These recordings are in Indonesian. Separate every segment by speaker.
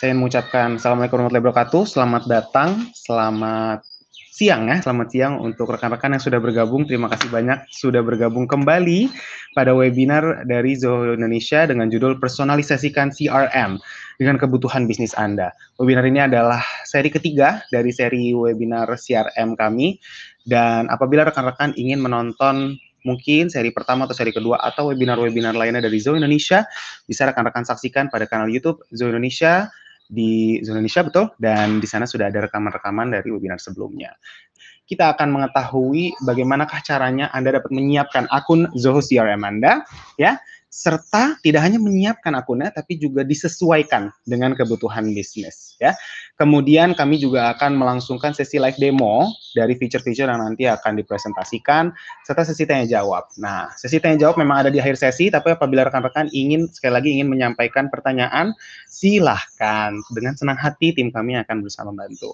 Speaker 1: Saya mengucapkan Assalamualaikum warahmatullahi wabarakatuh. Selamat datang, selamat siang ya, selamat siang untuk rekan-rekan yang sudah bergabung. Terima kasih banyak sudah bergabung kembali pada webinar dari Zoho Indonesia dengan judul Personalisasikan CRM dengan kebutuhan bisnis Anda. Webinar ini adalah seri ketiga dari seri webinar CRM kami. Dan apabila rekan-rekan ingin menonton mungkin seri pertama atau seri kedua atau webinar-webinar lainnya dari Zoho Indonesia, bisa rekan-rekan saksikan pada kanal YouTube Zoho Indonesia di Zoho Indonesia, betul, dan di sana sudah ada rekaman-rekaman dari webinar sebelumnya. Kita akan mengetahui bagaimanakah caranya Anda dapat menyiapkan akun Zoho CRM Anda, ya, serta tidak hanya menyiapkan akunnya, tapi juga disesuaikan dengan kebutuhan bisnis, ya. Kemudian kami juga akan melangsungkan sesi live demo dari fitur-fitur yang nanti akan dipresentasikan, serta sesi tanya jawab. Nah, sesi tanya jawab memang ada di akhir sesi, tapi apabila rekan-rekan ingin, sekali lagi ingin menyampaikan pertanyaan, silahkan. Dengan senang hati tim kami akan berusaha membantu.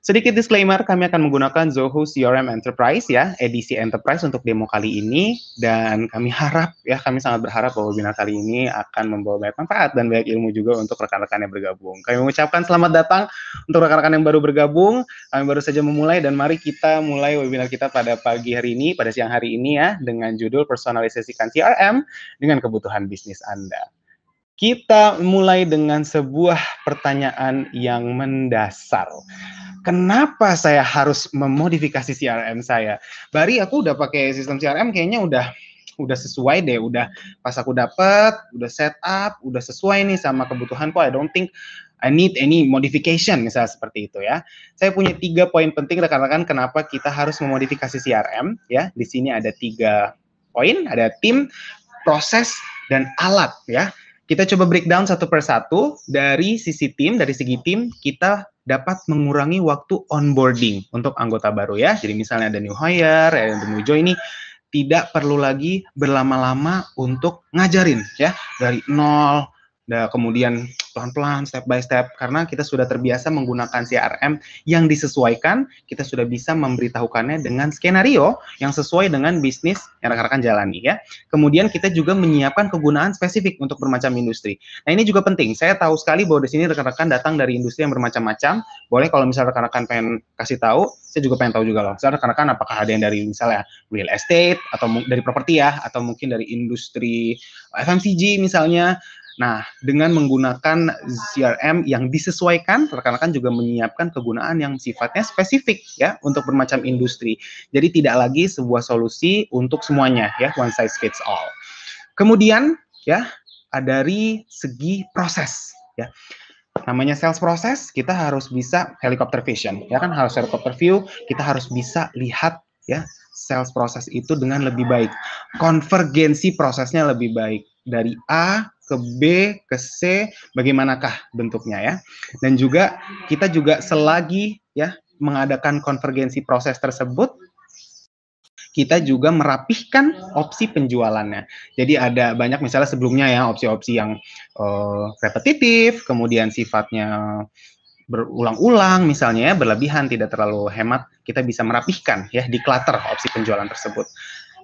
Speaker 1: Sedikit disclaimer, kami akan menggunakan Zoho CRM Enterprise ya, edisi Enterprise untuk demo kali ini, dan kami harap ya, kami sangat berharap bahwa webinar kali ini akan membawa banyak manfaat dan banyak ilmu juga untuk rekan-rekan yang bergabung. Kami mengucapkan selamat datang untuk rekan-rekan yang baru bergabung, kami baru saja memulai dan mari kita mulai webinar kita pada pagi hari ini, pada siang hari ini ya, dengan judul Personalisasikan CRM dengan kebutuhan bisnis Anda. Kita mulai dengan sebuah pertanyaan yang mendasar. Kenapa saya harus memodifikasi CRM saya? Bari, aku udah pakai sistem CRM kayaknya udah sesuai deh, udah pas aku dapat, udah setup, udah sesuai nih sama kebutuhanku. I don't think I need any modification, misalnya seperti itu ya. Saya punya 3 poin penting rekan-rekan kenapa kita harus memodifikasi CRM ya. Di sini ada 3 poin, ada tim, proses, dan alat ya. Kita coba breakdown satu persatu. Dari sisi tim, dari segi tim, kita dapat mengurangi waktu onboarding untuk anggota baru ya. Jadi misalnya ada new hire, ada new join ini, tidak perlu lagi berlama-lama untuk ngajarin ya, dari nol, kemudian pelan-pelan, step by step, karena kita sudah terbiasa menggunakan CRM yang disesuaikan, kita sudah bisa memberitahukannya dengan skenario yang sesuai dengan bisnis yang rekan-rekan jalani ya. Kemudian kita juga menyiapkan kegunaan spesifik untuk bermacam industri. Nah ini juga penting, saya tahu sekali bahwa di sini rekan-rekan datang dari industri yang bermacam-macam, boleh kalau misalnya rekan-rekan pengen kasih tahu, saya juga pengen tahu juga loh, misalnya rekan-rekan apakah ada yang dari misalnya real estate, atau dari properti ya, atau mungkin dari industri FMCG misalnya. Nah, dengan menggunakan CRM yang disesuaikan, rekan-rekan juga menyiapkan kegunaan yang sifatnya spesifik ya untuk bermacam industri. Jadi tidak lagi sebuah solusi untuk semuanya ya, one size fits all. Kemudian ya, dari segi proses ya. Namanya sales proses, kita harus bisa helicopter vision ya kan, harus helicopter view, kita harus bisa lihat ya sales proses itu dengan lebih baik. Konvergensi prosesnya lebih baik dari A ke B ke C, bagaimanakah bentuknya ya. Dan juga kita juga selagi ya mengadakan konvergensi proses tersebut, kita juga merapihkan opsi penjualannya. Jadi ada banyak misalnya sebelumnya ya opsi-opsi yang repetitif, kemudian sifatnya berulang-ulang misalnya ya, berlebihan, tidak terlalu hemat, kita bisa merapihkan ya, declutter opsi penjualan tersebut.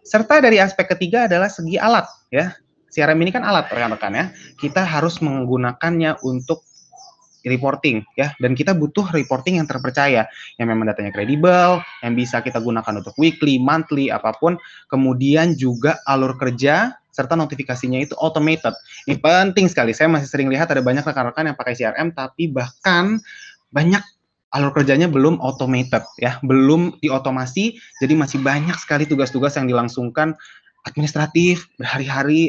Speaker 1: Serta dari aspek ketiga adalah segi alat ya. CRM ini kan alat rekan-rekan ya. Kita harus menggunakannya untuk reporting ya, dan kita butuh reporting yang terpercaya, yang memang datanya kredibel, yang bisa kita gunakan untuk weekly, monthly, apapun. Kemudian juga alur kerja serta notifikasinya itu automated. Ini penting sekali. Saya masih sering lihat ada banyak rekan-rekan yang pakai CRM tapi bahkan banyak alur kerjanya belum automated ya, belum diotomasi, jadi masih banyak sekali tugas-tugas yang dilangsungkan administratif berhari-hari,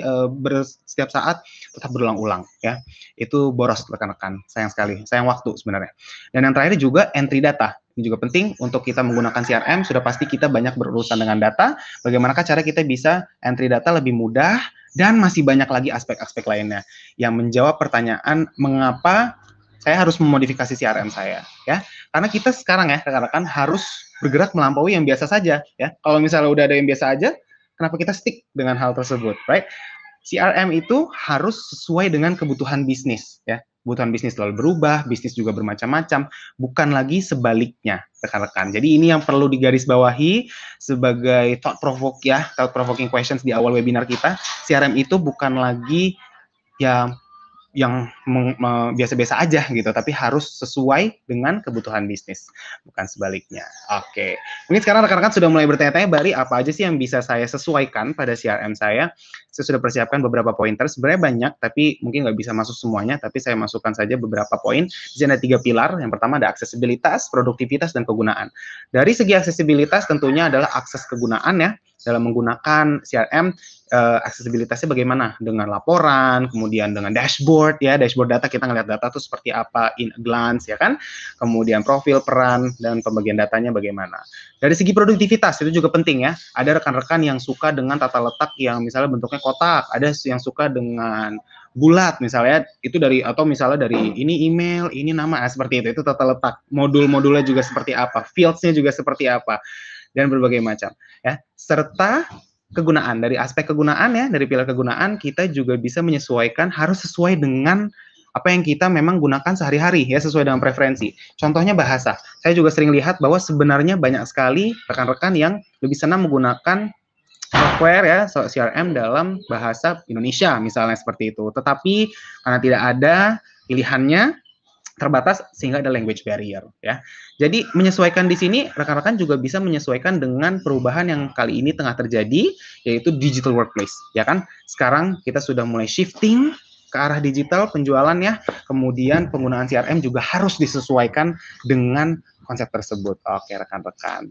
Speaker 1: setiap saat tetap berulang-ulang ya. Itu boros rekan-rekan, sayang sekali, sayang waktu sebenarnya. Dan yang terakhir juga entry data. Ini juga penting untuk kita menggunakan CRM, sudah pasti kita banyak berurusan dengan data, bagaimanakah cara kita bisa entry data lebih mudah, dan masih banyak lagi aspek-aspek lainnya yang menjawab pertanyaan mengapa saya harus memodifikasi CRM saya ya. Karena kita sekarang ya rekan-rekan harus bergerak melampaui yang biasa saja ya. Kalau misalnya udah ada yang biasa aja, kenapa kita stick dengan hal tersebut, right? CRM itu harus sesuai dengan kebutuhan bisnis ya. Kebutuhan bisnis selalu berubah, bisnis juga bermacam-macam, bukan lagi sebaliknya rekan-rekan. Jadi ini yang perlu digarisbawahi sebagai thought provoking questions di awal webinar kita. CRM itu bukan lagi ya biasa-biasa aja gitu, tapi harus sesuai dengan kebutuhan bisnis, bukan sebaliknya. Oke, mungkin sekarang rekan-rekan sudah mulai bertanya-tanya, Bari, apa aja sih yang bisa saya sesuaikan pada CRM saya? Saya sudah persiapkan beberapa pointer, sebenarnya banyak, tapi mungkin nggak bisa masuk semuanya, tapi saya masukkan saja beberapa poin. Di sini ada 3 pilar, yang pertama ada aksesibilitas, produktivitas, dan kegunaan. Dari segi aksesibilitas tentunya adalah akses kegunaan ya, dalam menggunakan CRM, aksesibilitasnya bagaimana? Dengan laporan, kemudian dengan dashboard ya, dashboard data, kita ngelihat data itu seperti apa in a glance ya kan, kemudian profil, peran, dan pembagian datanya bagaimana. Dari segi produktivitas itu juga penting ya, ada rekan-rekan yang suka dengan tata letak yang misalnya bentuknya kotak, ada yang suka dengan bulat misalnya, itu dari, atau misalnya dari ini email, ini nama, seperti itu tata letak, modul-modulnya juga seperti apa, fields-nya juga seperti apa, dan berbagai macam ya, serta kegunaan. Dari aspek kegunaan ya, dari pilar kegunaan kita juga bisa menyesuaikan, harus sesuai dengan apa yang kita memang gunakan sehari-hari ya, sesuai dengan preferensi. Contohnya bahasa. Saya juga sering lihat bahwa sebenarnya banyak sekali rekan-rekan yang lebih senang menggunakan software ya, CRM dalam bahasa Indonesia misalnya seperti itu. Tetapi karena tidak ada pilihannya, terbatas sehingga ada language barrier ya. Jadi menyesuaikan di sini rekan-rekan juga bisa menyesuaikan dengan perubahan yang kali ini tengah terjadi, yaitu digital workplace ya kan. Sekarang kita sudah mulai shifting ke arah digital penjualan ya. Kemudian penggunaan CRM juga harus disesuaikan dengan konsep tersebut. Oke rekan-rekan.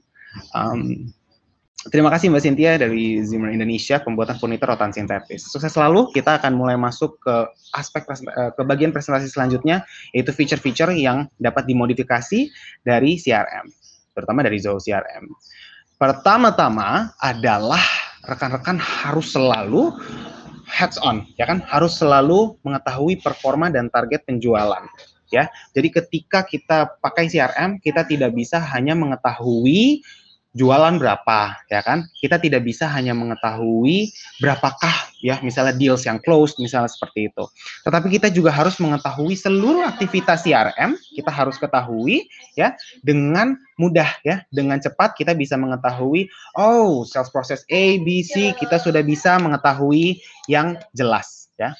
Speaker 1: Terima kasih Mbak Cynthia dari Zimmer Indonesia, pembuatan furnitur rotan sintetis. Sukses selalu, kita akan mulai masuk ke aspek ke bagian presentasi selanjutnya, yaitu feature-feature yang dapat dimodifikasi dari CRM, terutama dari Zoho CRM. Pertama-tama adalah rekan-rekan harus selalu hands on, ya kan? Harus selalu mengetahui performa dan target penjualan. Ya, jadi ketika kita pakai CRM, kita tidak bisa hanya mengetahui jualan berapa ya kan, kita tidak bisa hanya mengetahui berapakah ya misalnya deals yang close misalnya seperti itu, tetapi kita juga harus mengetahui seluruh aktivitas CRM, kita harus ketahui ya, dengan mudah ya, dengan cepat kita bisa mengetahui, oh sales process A, B, C, kita sudah bisa mengetahui yang jelas ya.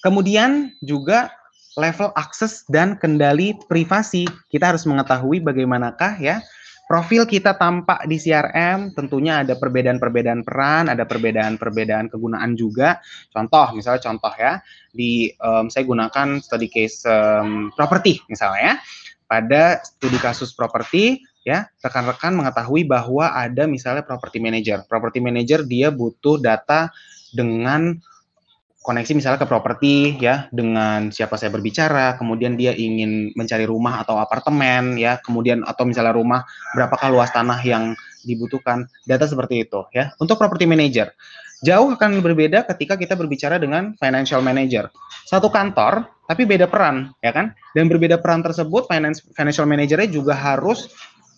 Speaker 1: Kemudian juga level akses dan kendali privasi, kita harus mengetahui bagaimanakah ya profil kita tampak di CRM. Tentunya ada perbedaan-perbedaan peran, ada perbedaan-perbedaan kegunaan juga. Contoh, misalnya contoh ya, saya gunakan study case property misalnya ya. Pada studi kasus properti ya, rekan-rekan mengetahui bahwa ada misalnya property manager. Property manager dia butuh data dengan koneksi misalnya ke properti ya, dengan siapa saya berbicara, kemudian dia ingin mencari rumah atau apartemen ya, kemudian atau misalnya rumah berapakah luas tanah yang dibutuhkan, data seperti itu ya. Untuk property manager jauh akan berbeda ketika kita berbicara dengan financial manager. Satu kantor tapi beda peran ya kan, dan berbeda peran tersebut financial managernya juga harus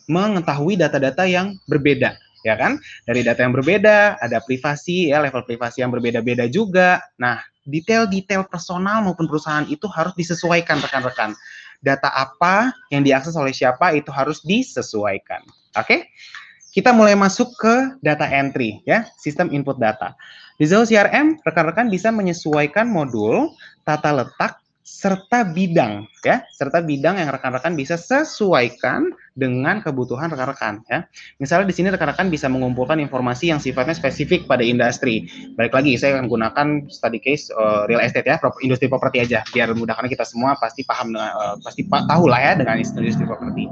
Speaker 1: mengetahui data-data yang berbeda ya kan, dari data yang berbeda, ada privasi ya, level privasi yang berbeda-beda juga. Nah, detail-detail personal maupun perusahaan itu harus disesuaikan rekan-rekan. Data apa yang diakses oleh siapa itu harus disesuaikan. Oke? Kita mulai masuk ke data entry ya, sistem input data. Di Zoho CRM, rekan-rekan bisa menyesuaikan modul, tata letak, serta bidang ya, serta bidang yang rekan-rekan bisa sesuaikan dengan kebutuhan rekan-rekan ya. Misalnya di sini rekan-rekan bisa mengumpulkan informasi yang sifatnya spesifik pada industri. Balik lagi saya akan gunakan study case real estate ya, industri properti aja biar mudah, karena kita semua pasti paham pasti tahu lah ya dengan industri properti.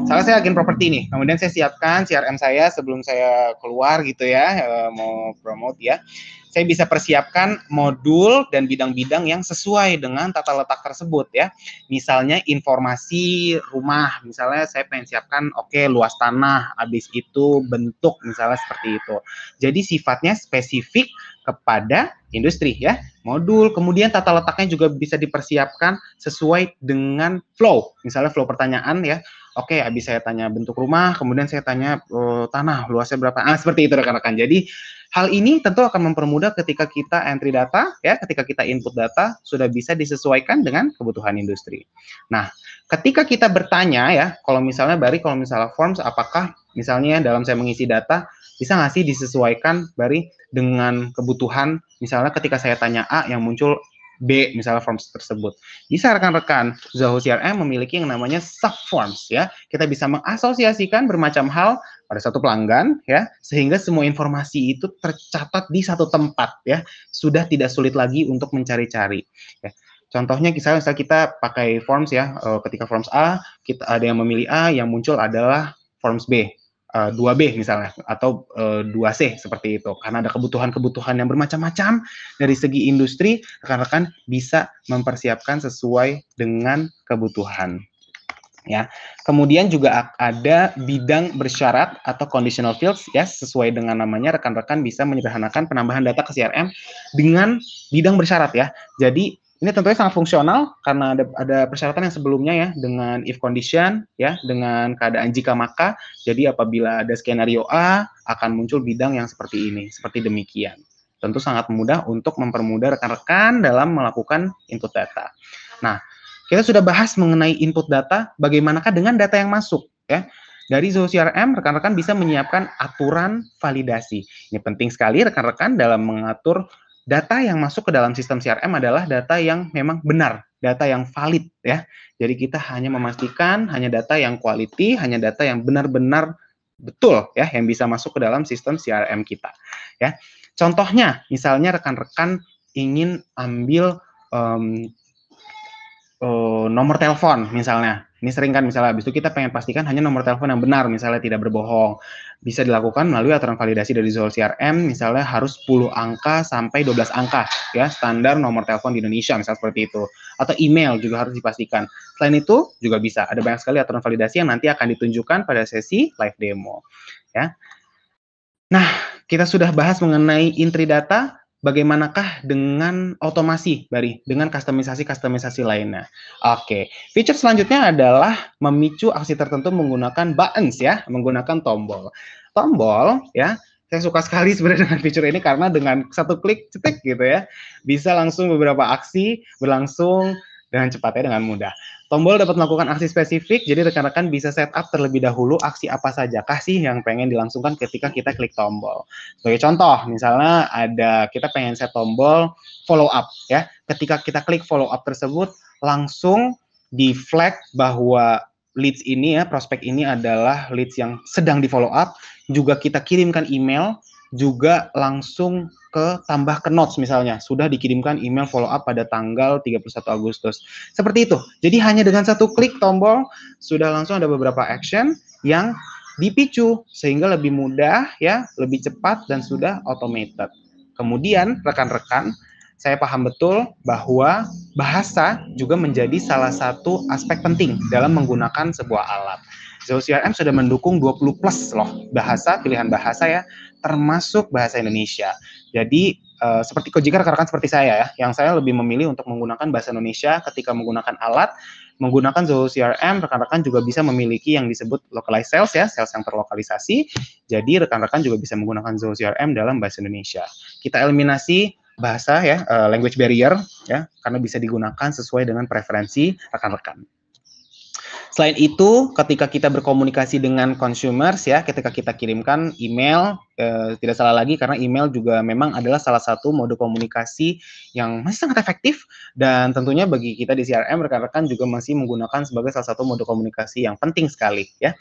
Speaker 1: Misalnya saya agen properti nih, kemudian saya siapkan CRM saya sebelum saya keluar gitu ya, mau promote ya. Saya bisa persiapkan modul dan bidang-bidang yang sesuai dengan tata letak tersebut ya. Misalnya informasi rumah, misalnya saya pengen siapkan luas tanah, habis itu bentuk misalnya seperti itu. Jadi sifatnya spesifik kepada industri ya. Modul, kemudian tata letaknya juga bisa dipersiapkan sesuai dengan flow. Misalnya flow pertanyaan ya. Habis saya tanya bentuk rumah, kemudian saya tanya tanah luasnya berapa. Seperti itu rekan-rekan. Jadi hal ini tentu akan mempermudah ketika kita entry data ya, ketika kita input data sudah bisa disesuaikan dengan kebutuhan industri. Nah, ketika kita bertanya ya, kalau misalnya forms, apakah misalnya dalam saya mengisi data bisa nggak sih disesuaikan Bari dengan kebutuhan, misalnya ketika saya tanya A yang muncul B misalnya forms tersebut. Bisa rekan-rekan Zoho CRM memiliki yang namanya subforms ya. Kita bisa mengasosiasikan bermacam hal pada satu pelanggan ya, sehingga semua informasi itu tercatat di satu tempat ya. Sudah tidak sulit lagi untuk mencari-cari ya. Contohnya misalnya kita pakai forms ya, ketika forms A kita ada yang memilih A, yang muncul adalah forms B. 2B misalnya atau 2C seperti itu, karena ada kebutuhan-kebutuhan yang bermacam-macam dari segi industri, rekan-rekan bisa mempersiapkan sesuai dengan kebutuhan ya. Kemudian juga ada bidang bersyarat atau conditional fields ya, sesuai dengan namanya rekan-rekan bisa menyederhanakan penambahan data ke CRM dengan bidang bersyarat ya. Jadi ini tentunya sangat fungsional karena ada persyaratan yang sebelumnya ya, dengan if condition ya, dengan keadaan jika maka. Jadi apabila ada skenario A akan muncul bidang yang seperti ini, seperti demikian. Tentu sangat mudah untuk mempermudah rekan-rekan dalam melakukan input data. Nah, kita sudah bahas mengenai input data, bagaimanakah dengan data yang masuk ya. Dari Zoho CRM, rekan-rekan bisa menyiapkan aturan validasi. Ini penting sekali rekan-rekan dalam mengatur data yang masuk ke dalam sistem CRM adalah data yang memang benar, data yang valid ya. Jadi kita hanya memastikan hanya data yang quality, hanya data yang benar-benar betul ya, yang bisa masuk ke dalam sistem CRM kita ya. Contohnya, misalnya rekan-rekan ingin ambil nomor telepon misalnya. Ini sering kan misalnya habis itu kita pengen pastikan hanya nomor telepon yang benar, misalnya tidak berbohong. Bisa dilakukan melalui aturan validasi dari Zoho CRM, misalnya harus 10 angka sampai 12 angka ya, standar nomor telepon di Indonesia misalnya seperti itu. Atau email juga harus dipastikan. Selain itu juga bisa ada banyak sekali aturan validasi yang nanti akan ditunjukkan pada sesi live demo ya. Nah, kita sudah bahas mengenai intri data, bagaimanakah dengan otomasi, Bari, dengan kustomisasi-kustomisasi lainnya. Oke, feature selanjutnya adalah memicu aksi tertentu menggunakan buttons ya, menggunakan tombol. Tombol ya, saya suka sekali sebenarnya dengan fitur ini karena dengan satu klik cetek gitu ya, bisa langsung beberapa aksi berlangsung dengan cepat ya, dengan mudah. Tombol dapat melakukan aksi spesifik, jadi rekan-rekan bisa setup terlebih dahulu aksi apa sajakah sih yang pengen dilangsungkan ketika kita klik tombol. Sebagai contoh, misalnya kita pengen set tombol follow up ya. Ketika kita klik follow up tersebut, langsung di flag bahwa leads ini ya, prospek ini adalah leads yang sedang di follow up, juga kita kirimkan email, juga langsung tambah ke notes misalnya, sudah dikirimkan email follow up pada tanggal 31 Agustus. Seperti itu. Jadi hanya dengan satu klik tombol, sudah langsung ada beberapa action yang dipicu, sehingga lebih mudah, ya, lebih cepat, dan sudah automated. Kemudian, rekan-rekan, saya paham betul bahwa bahasa juga menjadi salah satu aspek penting dalam menggunakan sebuah alat. Zoho CRM sudah mendukung 20 plus loh bahasa, pilihan bahasa ya, termasuk bahasa Indonesia. Jadi seperti jika rekan-rekan seperti saya ya, yang saya lebih memilih untuk menggunakan bahasa Indonesia ketika menggunakan alat, menggunakan Zoho CRM, rekan-rekan juga bisa memiliki yang disebut localized sales ya, sales yang terlokalisasi. Jadi rekan-rekan juga bisa menggunakan Zoho CRM dalam bahasa Indonesia. Kita eliminasi bahasa ya, language barrier ya, karena bisa digunakan sesuai dengan preferensi rekan-rekan. Selain itu, ketika kita berkomunikasi dengan consumers ya, ketika kita kirimkan email, tidak salah lagi karena email juga memang adalah salah satu mode komunikasi yang masih sangat efektif, dan tentunya bagi kita di CRM, rekan-rekan juga masih menggunakan sebagai salah satu mode komunikasi yang penting sekali ya.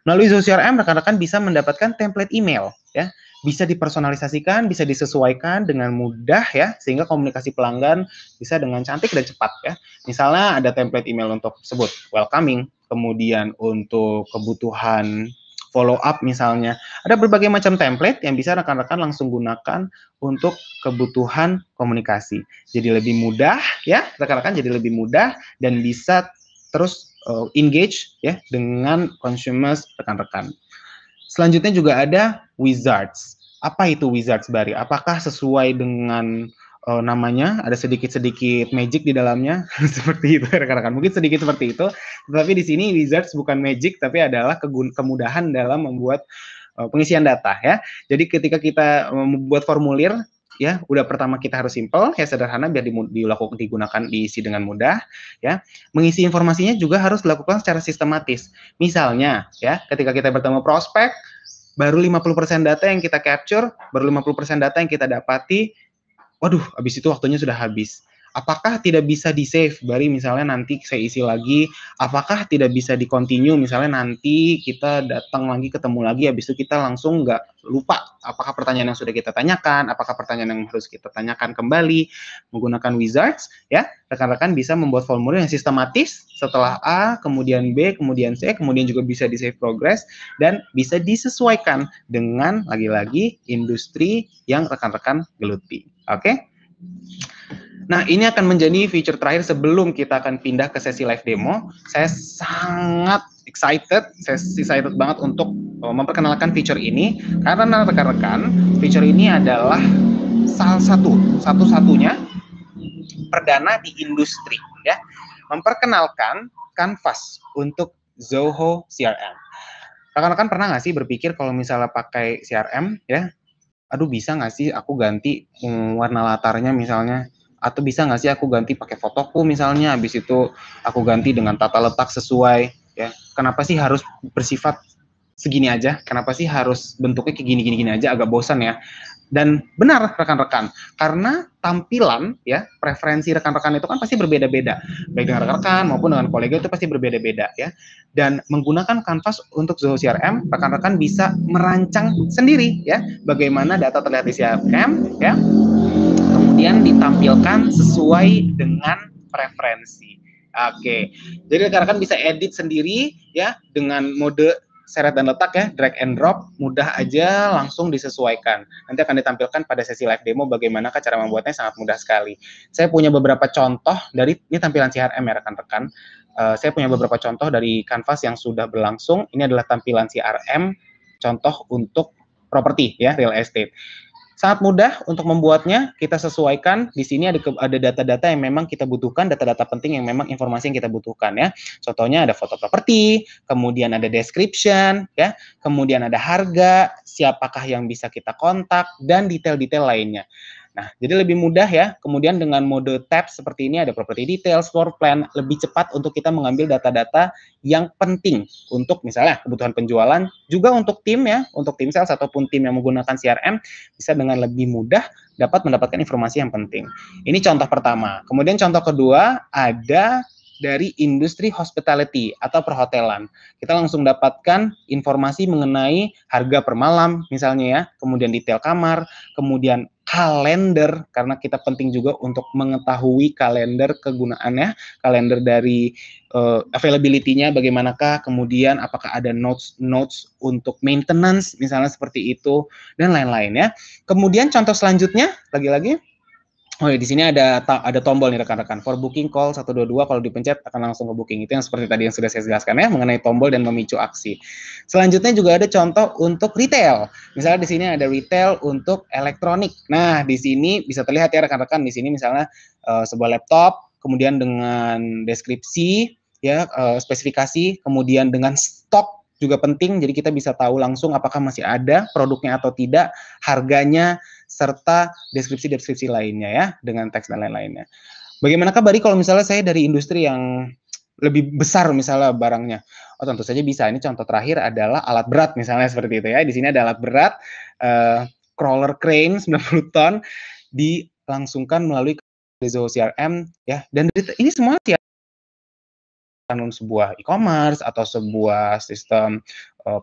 Speaker 1: Melalui Zoho CRM, rekan-rekan bisa mendapatkan template email ya, bisa dipersonalisasikan, bisa disesuaikan dengan mudah ya, sehingga komunikasi pelanggan bisa dengan cantik dan cepat ya. Misalnya ada template email untuk sebut welcoming, kemudian untuk kebutuhan follow up misalnya. Ada berbagai macam template yang bisa rekan-rekan langsung gunakan untuk kebutuhan komunikasi. Jadi lebih mudah ya, rekan-rekan jadi lebih mudah dan bisa terus engage ya dengan consumers rekan-rekan. Selanjutnya juga ada wizards. Apa itu wizards, Bari? Apakah sesuai dengan namanya, ada sedikit-sedikit magic di dalamnya? Seperti itu, rekan-rekan. Mungkin sedikit seperti itu, tetapi di sini wizards bukan magic, tapi adalah kemudahan dalam membuat pengisian data ya. Jadi ketika kita membuat formulir, ya, udah pertama kita harus simple, ya, sederhana, biar digunakan, diisi dengan mudah, ya. Mengisi informasinya juga harus dilakukan secara sistematis. Misalnya, ya, ketika kita bertemu prospek, baru 50% data yang kita capture, baru 50% data yang kita dapati, waduh, habis itu waktunya sudah habis. Apakah tidak bisa di-save? Bari misalnya nanti saya isi lagi, apakah tidak bisa di-continue? Misalnya nanti kita datang lagi, ketemu lagi, habis itu kita langsung nggak lupa apakah pertanyaan yang sudah kita tanyakan, apakah pertanyaan yang harus kita tanyakan kembali menggunakan wizards, ya. Rekan-rekan bisa membuat formulir yang sistematis setelah A, kemudian B, kemudian C, kemudian juga bisa di-save progress, dan bisa disesuaikan dengan lagi-lagi industri yang rekan-rekan geluti. Oke? Nah, ini akan menjadi feature terakhir sebelum kita akan pindah ke sesi live demo. Saya sangat excited banget untuk memperkenalkan feature ini, karena rekan-rekan, feature ini adalah salah satu-satunya perdana di industri, ya, memperkenalkan Canvas untuk Zoho CRM. Rekan-rekan pernah nggak sih berpikir kalau misalnya pakai CRM, ya, aduh bisa nggak sih aku ganti warna latarnya misalnya, atau bisa nggak sih aku ganti pakai fotoku misalnya, habis itu aku ganti dengan tata letak sesuai, ya. Kenapa sih harus bersifat segini aja? Kenapa sih harus bentuknya kayak gini aja? Agak bosan ya. Dan benar rekan-rekan, karena tampilan, ya, preferensi rekan-rekan itu kan pasti berbeda-beda, baik dengan rekan-rekan maupun dengan kolega itu pasti berbeda-beda, ya. Dan menggunakan Canvas untuk Zoho CRM, rekan-rekan bisa merancang sendiri, ya, bagaimana data terlihat di CRM, ya, kemudian ditampilkan sesuai dengan preferensi. Oke, jadi rekan-rekan bisa edit sendiri, ya, dengan mode seret dan letak, ya, drag and drop, mudah aja, langsung disesuaikan. Nanti akan ditampilkan pada sesi live demo bagaimana cara membuatnya, sangat mudah sekali. Saya punya beberapa contoh dari, ini tampilan CRM ya rekan-rekan, saya punya beberapa contoh dari Canvas yang sudah berlangsung. Ini adalah tampilan CRM, contoh untuk properti, ya, real estate. Sangat mudah untuk membuatnya, kita sesuaikan. Di sini ada data-data yang memang kita butuhkan, data-data penting yang memang informasi yang kita butuhkan, ya. Contohnya ada foto properti, kemudian ada description, ya, kemudian ada harga, siapakah yang bisa kita kontak, dan detail-detail lainnya. Nah, jadi lebih mudah, ya. Kemudian dengan mode tab seperti ini, ada property details, floor plan, lebih cepat untuk kita mengambil data-data yang penting untuk misalnya kebutuhan penjualan, juga untuk tim, ya, untuk tim sales ataupun tim yang menggunakan CRM, bisa dengan lebih mudah dapat mendapatkan informasi yang penting. Ini contoh pertama. Kemudian contoh kedua, ada dari industri hospitality atau perhotelan. Kita langsung dapatkan informasi mengenai harga per malam misalnya, ya, kemudian detail kamar, kemudian kalender, karena kita penting juga untuk mengetahui kalender kegunaannya, kalender dari availability-nya bagaimanakah, kemudian apakah ada notes untuk maintenance misalnya seperti itu, dan lain-lain, ya. Kemudian contoh selanjutnya, lagi-lagi, oh ya, di sini ada tombol nih rekan-rekan, for booking call 122, kalau dipencet akan langsung ke booking. Itu yang seperti tadi yang sudah saya jelaskan, ya, mengenai tombol dan memicu aksi. Selanjutnya juga ada contoh untuk retail. Misalnya di sini ada retail untuk elektronik. Nah, di sini bisa terlihat, ya rekan-rekan, di sini misalnya sebuah laptop, kemudian dengan deskripsi, ya, spesifikasi, kemudian dengan stok juga penting, jadi kita bisa tahu langsung apakah masih ada produknya atau tidak, harganya, serta deskripsi-deskripsi lainnya, ya, dengan teks dan lain-lainnya. Bagaimanakah Bari kalau misalnya saya dari industri yang lebih besar misalnya barangnya? Oh, tentu saja bisa. Ini contoh terakhir adalah alat berat misalnya seperti itu, ya. Di sini ada alat berat, crawler crane 90 ton, dilangsungkan melalui Zoho CRM, ya. Dan ini semua sebuah e-commerce atau sebuah sistem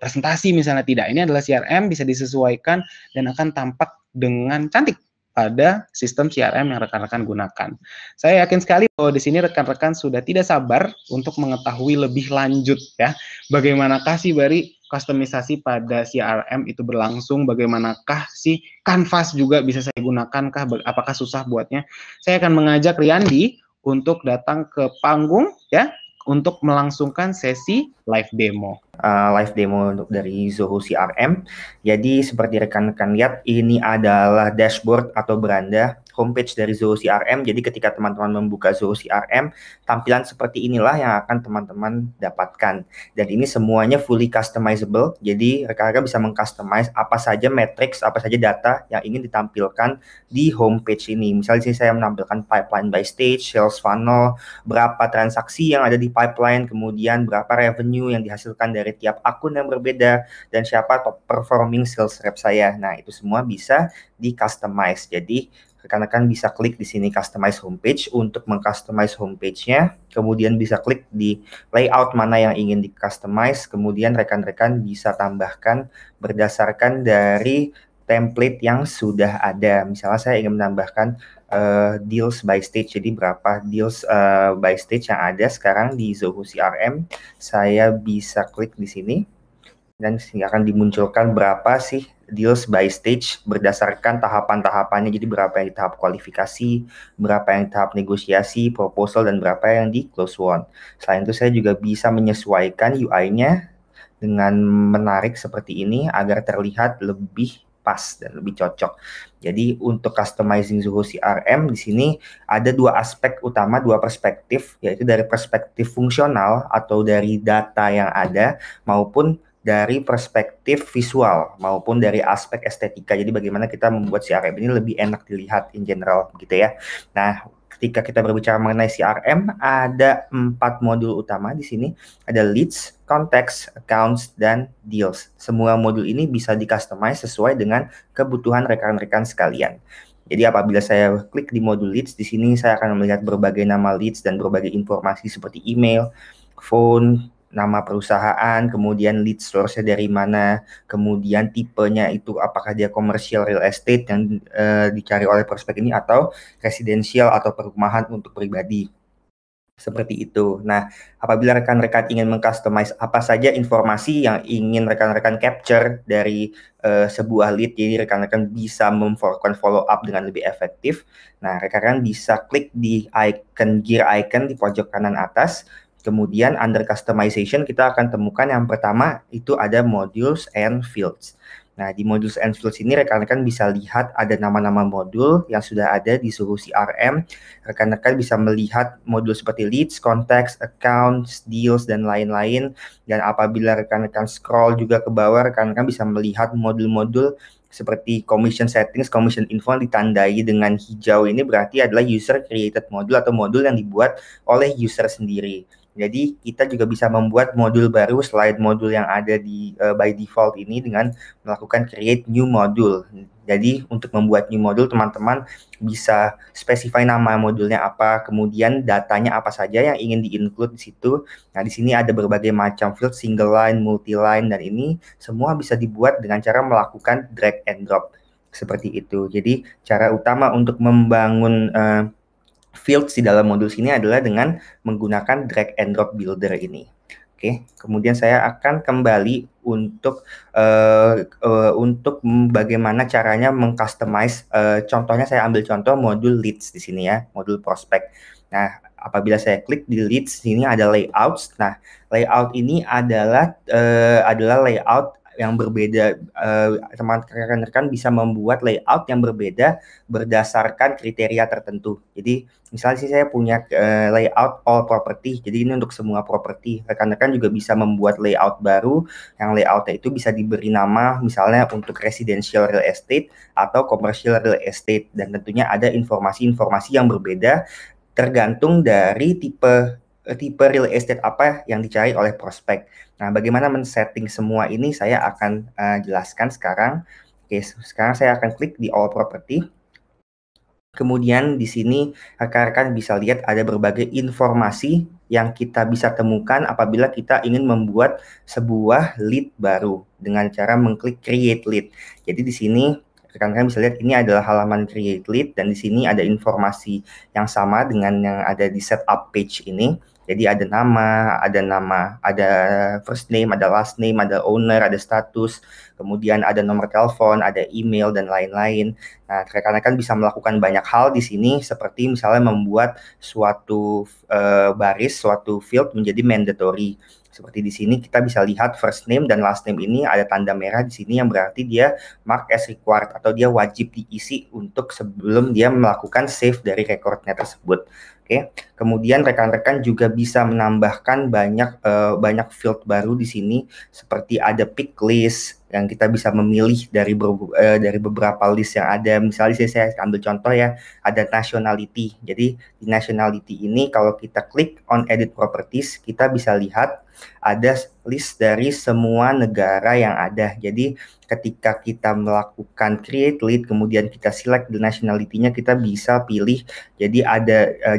Speaker 1: presentasi misalnya, tidak. Ini adalah CRM, bisa disesuaikan dan akan tampak dengan cantik pada sistem CRM yang rekan-rekan gunakan. Saya yakin sekali bahwa di sini rekan-rekan sudah tidak sabar untuk mengetahui lebih lanjut, ya, bagaimanakah sih Bari kustomisasi pada CRM itu berlangsung, bagaimanakah sih Canvas juga bisa saya gunakan, apakah susah buatnya. Saya akan mengajak Riyandi untuk datang ke panggung, ya, untuk melangsungkan sesi live demo.
Speaker 2: Live demo untuk dari Zoho CRM. Jadi seperti rekan-rekan lihat, ini adalah dashboard atau beranda homepage dari Zoho CRM. Jadi ketika teman-teman membuka Zoho CRM, tampilan seperti inilah yang akan teman-teman dapatkan. Dan ini semuanya fully customizable. Jadi rekan-rekan bisa mengcustomize apa saja matrix, apa saja data yang ingin ditampilkan di homepage ini. Misalnya di sini saya menampilkan pipeline by stage, sales funnel, berapa transaksi yang ada di pipeline, kemudian berapa revenue yang dihasilkan dari tiap akun yang berbeda, dan siapa top performing sales rep saya. Nah, itu semua bisa di customize. Jadi rekan-rekan bisa klik di sini customize homepage untuk mengcustomize homepage-nya, kemudian bisa klik di layout mana yang ingin di customize, kemudian rekan-rekan bisa tambahkan berdasarkan dari template yang sudah ada. Misalnya saya ingin menambahkan deals by stage, jadi berapa deals by stage yang ada sekarang di Zoho CRM, saya bisa klik di sini dan akan dimunculkan berapa sih deals by stage berdasarkan tahapan-tahapannya. Jadi berapa yang di tahap kualifikasi, berapa yang di tahap negosiasi, proposal, dan berapa yang di close won. Selain itu saya juga bisa menyesuaikan UI-nya dengan menarik seperti ini agar terlihat lebih pas dan lebih cocok. Jadi untuk customizing Zoho CRM di sini ada dua aspek utama, dua perspektif, yaitu dari perspektif fungsional atau dari data yang ada maupun dari perspektif visual maupun dari aspek estetika. Jadi bagaimana kita membuat CRM ini lebih enak dilihat in general gitu ya. Nah, ketika kita berbicara mengenai CRM, ada 4 modul utama di sini. Ada leads, contacts, accounts, dan deals. Semua modul ini bisa di-customize sesuai dengan kebutuhan rekan-rekan sekalian. Jadi apabila saya klik di modul leads, di sini saya akan melihat berbagai nama leads dan berbagai informasi seperti email, phone, nama perusahaan, kemudian lead source-nya dari mana, kemudian tipenya itu apakah dia commercial real estate yang dicari oleh prospek ini atau residensial atau perumahan untuk pribadi. Seperti itu. Nah, apabila rekan-rekan ingin mengcustomize apa saja informasi yang ingin rekan-rekan capture dari sebuah lead, jadi rekan-rekan bisa melakukan follow up dengan lebih efektif. Nah, rekan-rekan bisa klik di icon gear icon di pojok kanan atas. Kemudian under customization kita akan temukan yang pertama itu ada modules and fields. Nah, di modules and fields ini rekan-rekan bisa lihat ada nama-nama modul yang sudah ada di Zoho CRM. Rekan-rekan bisa melihat modul seperti leads, contacts, accounts, deals, dan lain-lain. Dan apabila rekan-rekan scroll juga ke bawah, rekan-rekan bisa melihat modul-modul seperti commission settings, commission info ditandai dengan hijau ini berarti adalah user created module atau modul yang dibuat oleh user sendiri. Jadi kita juga bisa membuat modul baru selain modul yang ada di by default ini dengan melakukan create new module. Jadi untuk membuat new module teman-teman bisa spesify nama modulnya apa, kemudian datanya apa saja yang ingin di-include di situ. Nah, di sini ada berbagai macam field, single line, multi line, dan ini semua bisa dibuat dengan cara melakukan drag and drop seperti itu. Jadi cara utama untuk membangun fields di dalam modul sini adalah dengan menggunakan drag and drop builder ini. Oke, kemudian saya akan kembali untuk bagaimana caranya mengcustomize. Contohnya saya ambil contoh modul leads di sini ya, modul prospek. Nah, apabila saya klik di leads, sini ada layouts. Nah, layout ini adalah layout yang berbeda. Teman-teman rekan bisa membuat layout yang berbeda berdasarkan kriteria tertentu. Jadi misalnya sih saya punya layout all property, jadi ini untuk semua properti. Rekan-rekan juga bisa membuat layout baru, yang layoutnya itu bisa diberi nama misalnya untuk residential real estate atau commercial real estate. Dan tentunya ada informasi-informasi yang berbeda tergantung dari tipe real estate apa yang dicari oleh prospek. Nah, bagaimana men-setting semua ini saya akan jelaskan sekarang. Oke, sekarang saya akan klik di all property. Kemudian di sini rekan-rekan bisa lihat ada berbagai informasi yang kita bisa temukan apabila kita ingin membuat sebuah lead baru dengan cara mengklik create lead. Jadi di sini rekan-rekan bisa lihat ini adalah halaman create lead dan di sini ada informasi yang sama dengan yang ada di setup page ini. Jadi ada nama, ada first name, ada last name, ada owner, ada status, kemudian ada nomor telepon, ada email, dan lain-lain. Nah, rekan-rekan bisa melakukan banyak hal di sini, seperti misalnya membuat suatu baris, suatu field menjadi mandatory. Seperti di sini kita bisa lihat first name dan last name ini ada tanda merah di sini yang berarti dia mark as required atau dia wajib diisi untuk sebelum dia melakukan save dari recordnya tersebut. Oke, kemudian rekan-rekan juga bisa menambahkan banyak field baru di sini seperti ada pick list yang kita bisa memilih dari beberapa list yang ada. Misalnya saya ambil contoh ya, ada nationality. Jadi di nationality ini kalau kita klik on edit properties, kita bisa lihat ada list dari semua negara yang ada. Jadi ketika kita melakukan create lead, kemudian kita select the nationality-nya, kita bisa pilih. Jadi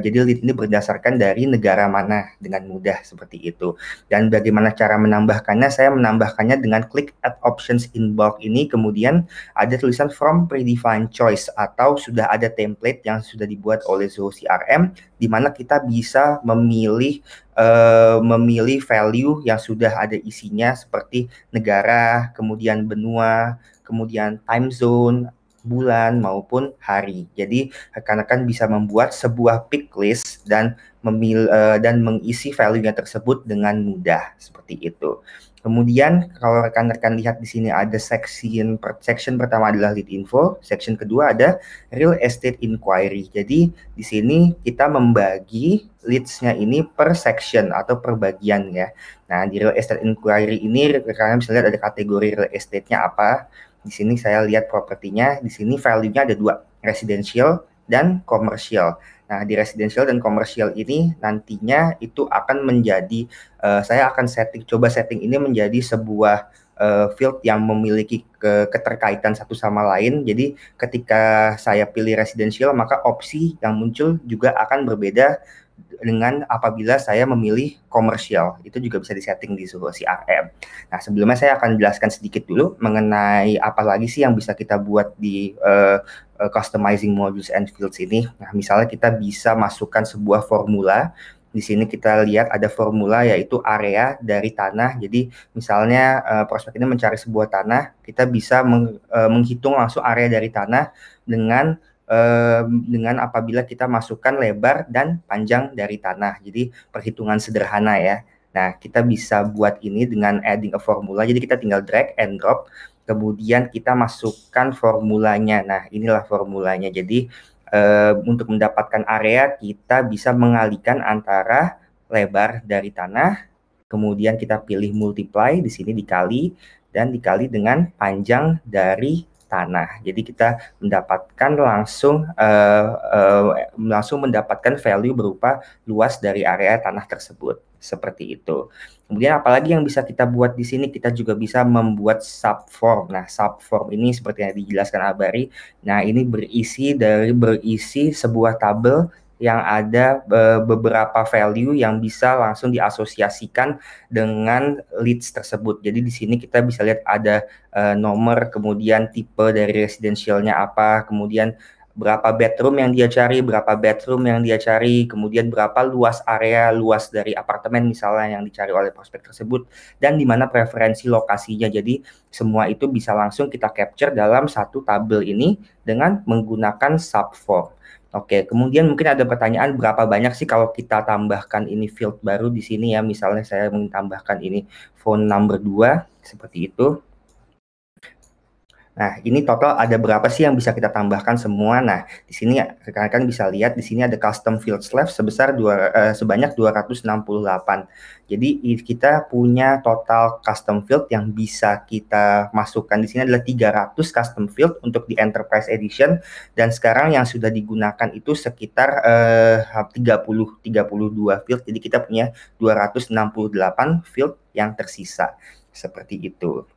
Speaker 2: jadi lead ini berdasarkan dari negara mana dengan mudah seperti itu. Dan bagaimana cara menambahkannya? Saya menambahkannya dengan klik add options in bulk ini, kemudian ada tulisan from predefined choice atau sudah ada template yang sudah dibuat oleh Zoho CRM, di mana kita bisa memilih value yang sudah ada isinya seperti negara, kemudian benua, kemudian time zone, bulan maupun hari. Jadi rekan-rekan bisa membuat sebuah pick list dan mengisi value-nya tersebut dengan mudah seperti itu. Kemudian kalau rekan-rekan lihat di sini ada section pertama adalah lead info, section kedua ada real estate inquiry. Jadi di sini kita membagi leads-nya ini per section atau per bagian ya. Nah, di real estate inquiry ini rekan-rekan bisa lihat ada kategori real estate-nya apa. Di sini saya lihat propertinya, di sini value-nya ada dua, residential dan commercial. Nah, di residential dan commercial ini nantinya itu akan menjadi, saya akan coba setting ini menjadi sebuah field yang memiliki keterkaitan satu sama lain. Jadi ketika saya pilih residential, maka opsi yang muncul juga akan berbeda dengan apabila saya memilih komersial. Itu juga bisa disetting di Zoho CRM. Nah, sebelumnya saya akan jelaskan sedikit dulu mengenai apa lagi sih yang bisa kita buat di customizing modules and fields ini. Nah, misalnya kita bisa masukkan sebuah formula. Di sini kita lihat ada formula yaitu area dari tanah. Jadi misalnya prospek ini mencari sebuah tanah, kita bisa menghitung langsung area dari tanah dengan apabila kita masukkan lebar dan panjang dari tanah. Jadi perhitungan sederhana ya. Nah, kita bisa buat ini dengan adding a formula. Jadi kita tinggal drag and drop, kemudian kita masukkan formulanya. Nah, inilah formulanya. Jadi untuk mendapatkan area, kita bisa mengalihkan antara lebar dari tanah, kemudian kita pilih multiply, di sini dikali, dan dikali dengan panjang dari tanah. Jadi kita mendapatkan langsung mendapatkan value berupa luas dari area tanah tersebut. Seperti itu. Kemudian apalagi yang bisa kita buat di sini, kita juga bisa membuat subform. Nah, subform ini seperti yang dijelaskan Abari. Nah, ini berisi sebuah tabel yang ada beberapa value yang bisa langsung diasosiasikan dengan leads tersebut. Jadi di sini kita bisa lihat ada nomor, kemudian tipe dari residentialnya apa, kemudian berapa bedroom yang dia cari, kemudian berapa luas dari apartemen misalnya yang dicari oleh prospek tersebut, dan di mana preferensi lokasinya. Jadi semua itu bisa langsung kita capture dalam satu tabel ini dengan menggunakan subform. Oke, kemudian mungkin ada pertanyaan berapa banyak sih kalau kita tambahkan ini field baru di sini ya. Misalnya saya ingin tambahkan ini phone number 2 seperti itu. Nah, ini total ada berapa sih yang bisa kita tambahkan semua. Nah, di sini rekan-rekan bisa lihat di sini ada custom fields left sebanyak 268. Jadi kita punya total custom field yang bisa kita masukkan di sini adalah 300 custom field untuk di Enterprise Edition, dan sekarang yang sudah digunakan itu sekitar 32 field. Jadi kita punya 268 field yang tersisa. Seperti itu.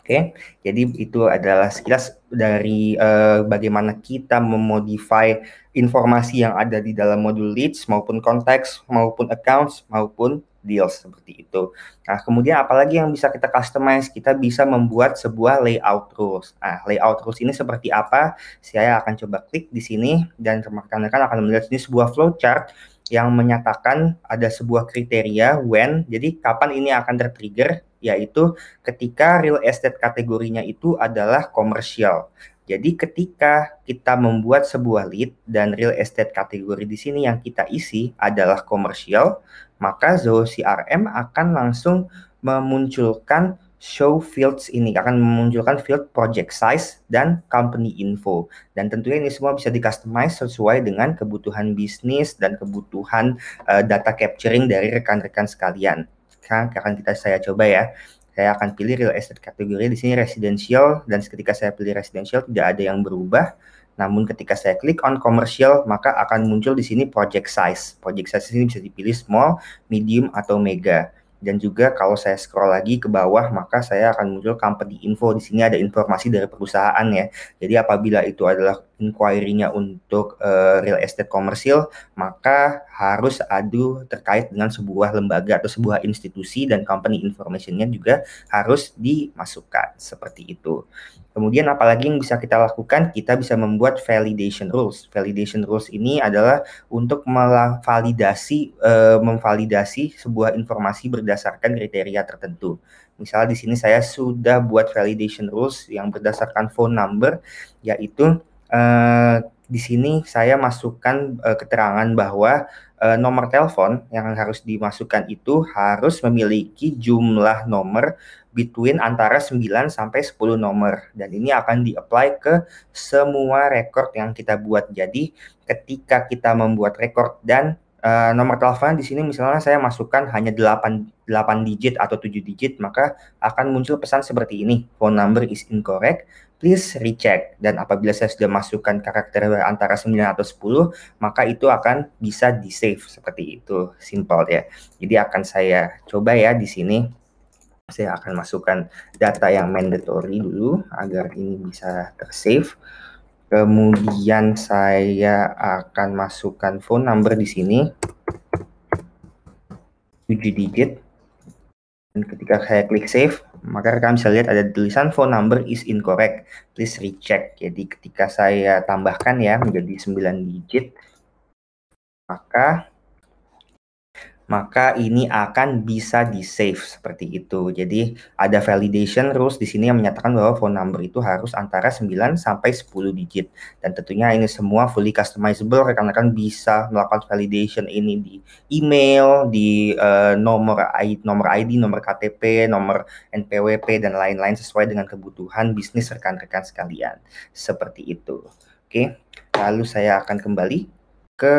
Speaker 2: Oke, jadi itu adalah sekilas dari bagaimana kita memodify informasi yang ada di dalam modul leads maupun konteks maupun accounts maupun deals seperti itu. Nah, kemudian apalagi yang bisa kita customize? Kita bisa membuat sebuah layout rules. Nah, layout rules ini seperti apa? Saya akan coba klik di sini dan rekan-rekan akan melihat ini sebuah flowchart yang menyatakan ada sebuah kriteria when, jadi kapan ini akan tertrigger, yaitu ketika real estate kategorinya itu adalah komersial. Jadi ketika kita membuat sebuah lead dan real estate kategori di sini yang kita isi adalah komersial, maka Zoho CRM akan langsung memunculkan show fields ini, akan memunculkan field project size dan company info. Dan tentunya ini semua bisa di-customize sesuai dengan kebutuhan bisnis dan kebutuhan data capturing dari rekan-rekan sekalian. Sekarang akan saya coba ya. Saya akan pilih real estate kategori di sini residential, dan ketika saya pilih residential tidak ada yang berubah. Namun ketika saya klik on commercial, maka akan muncul di sini project size. Project size ini bisa dipilih small, medium, atau mega. Dan juga kalau saya scroll lagi ke bawah, maka saya akan muncul company info. Di sini ada informasi dari perusahaan ya. Jadi apabila itu adalah inquiry-nya untuk real estate komersil, maka harus adu terkait dengan sebuah lembaga atau sebuah institusi, dan company information-nya juga harus dimasukkan seperti itu. Kemudian apalagi yang bisa kita lakukan, kita bisa membuat validation rules. Validation rules ini adalah untuk memvalidasi sebuah informasi berdasarkan kriteria tertentu. Misal di sini saya sudah buat validation rules yang berdasarkan phone number, yaitu di sini saya masukkan keterangan bahwa nomor telepon yang harus dimasukkan itu harus memiliki jumlah nomor between antara 9 sampai 10 nomor, dan ini akan di-apply ke semua record yang kita buat. Jadi ketika kita membuat record dan nomor telepon di sini misalnya saya masukkan hanya 8 digit atau 7 digit, maka akan muncul pesan seperti ini, phone number is incorrect, please recheck. Dan apabila saya sudah masukkan karakter antara 9 atau 10, maka itu akan bisa di-save seperti itu. Simple ya. Jadi akan saya coba ya di sini. Saya akan masukkan data yang mandatory dulu agar ini bisa tersave. Kemudian saya akan masukkan phone number di sini 7 digit. Dan ketika saya klik save, maka rekan bisa lihat ada tulisan phone number is incorrect, please recheck. Jadi ketika saya tambahkan ya menjadi 9 digit, maka ini akan bisa di-save seperti itu. Jadi ada validation rules di sini yang menyatakan bahwa phone number itu harus antara 9 sampai 10 digit. Dan tentunya ini semua fully customizable, rekan-rekan bisa melakukan validation ini di email, di nomor ID, nomor KTP, nomor NPWP, dan lain-lain sesuai dengan kebutuhan bisnis rekan-rekan sekalian. Seperti itu. Oke, lalu saya akan kembali ke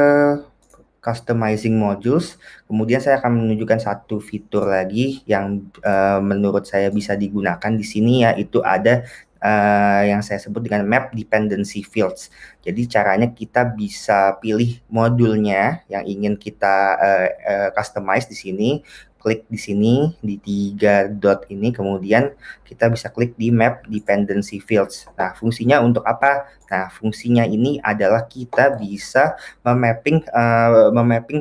Speaker 2: customizing modules. Kemudian saya akan menunjukkan satu fitur lagi yang menurut saya bisa digunakan di sini, yaitu ada yang saya sebut dengan map dependency fields. Jadi caranya kita bisa pilih modulnya yang ingin kita customize di sini. Klik di sini di 3 dot ini, kemudian kita bisa klik di map dependency fields. Nah, fungsinya untuk apa? Nah, fungsinya ini adalah kita bisa memapping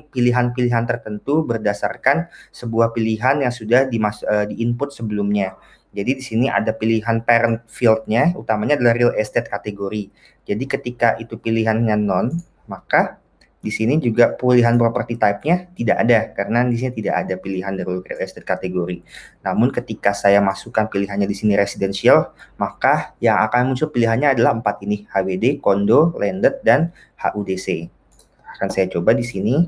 Speaker 2: pilihan-pilihan tertentu berdasarkan sebuah pilihan yang sudah di-input sebelumnya. Jadi di sini ada pilihan parent field-nya, utamanya adalah real estate kategori. Jadi ketika itu pilihannya non, maka di sini juga pilihan property type-nya tidak ada, karena di sini tidak ada pilihan dari real estate kategori. Namun ketika saya masukkan pilihannya di sini residential, maka yang akan muncul pilihannya adalah 4 ini, HWD, condo, landed, dan HUDC. Akan saya coba di sini.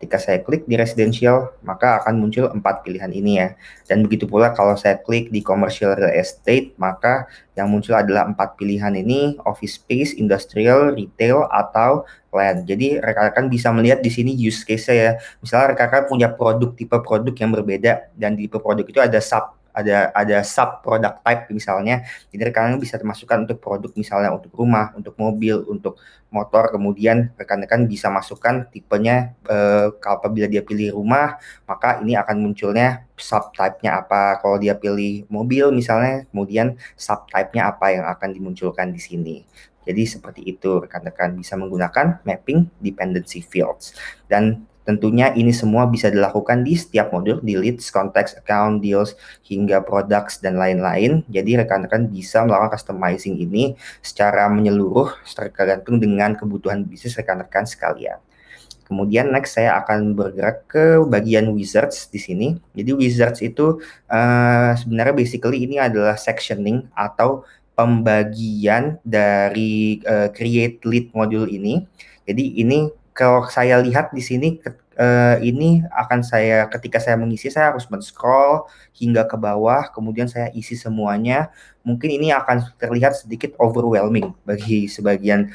Speaker 2: Ketika saya klik di residential, maka akan muncul 4 pilihan ini ya. Dan begitu pula kalau saya klik di commercial real estate, maka yang muncul adalah 4 pilihan ini, office space, industrial, retail, atau land. Jadi rekan-rekan bisa melihat di sini use case ya. Misalnya rekan-rekan punya tipe produk yang berbeda, dan di tipe produk itu ada sub product type misalnya. Jadi rekan-rekan bisa masukkan untuk produk misalnya untuk rumah, untuk mobil, untuk motor. Kemudian rekan-rekan bisa masukkan tipenya, apabila dia pilih rumah, maka ini akan munculnya subtype-nya apa. Kalau dia pilih mobil misalnya, kemudian subtype-nya apa yang akan dimunculkan di sini. Jadi seperti itu, rekan-rekan bisa menggunakan mapping dependency fields. Dan tentunya ini semua bisa dilakukan di setiap modul, di leads, contacts, account, deals, hingga products, dan lain-lain. Jadi rekan-rekan bisa melakukan customizing ini secara menyeluruh, tergantung dengan kebutuhan bisnis rekan-rekan sekalian. Kemudian next saya akan bergerak ke bagian wizards di sini. Jadi wizards itu sebenarnya basically ini adalah sectioning atau pembagian dari create lead module ini. Jadi ini kalau saya lihat di sini ini akan ketika saya mengisi, saya harus men-scroll hingga ke bawah, kemudian saya isi semuanya. Mungkin ini akan terlihat sedikit overwhelming bagi sebagian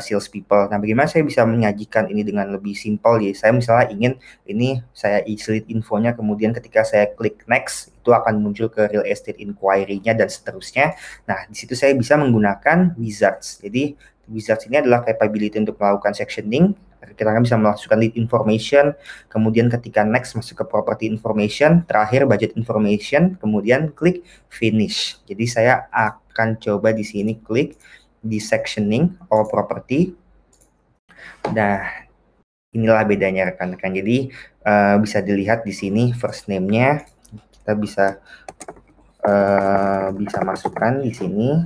Speaker 2: sales people. Nah, bagaimana saya bisa menyajikan ini dengan lebih simpel ya? Saya misalnya ingin ini saya isi infonya, kemudian ketika saya klik next, itu akan muncul ke real estate inquiry-nya dan seterusnya. Nah, di situ saya bisa menggunakan wizards. Jadi wizards ini adalah capability untuk melakukan sectioning. Kita akan bisa memasukkan lead information, kemudian ketika next masuk ke property information, terakhir budget information, kemudian klik finish. Jadi saya akan coba di sini klik di sectioning all property. Nah, inilah bedanya rekan-rekan. Jadi bisa dilihat di sini first name-nya kita bisa masukkan di sini.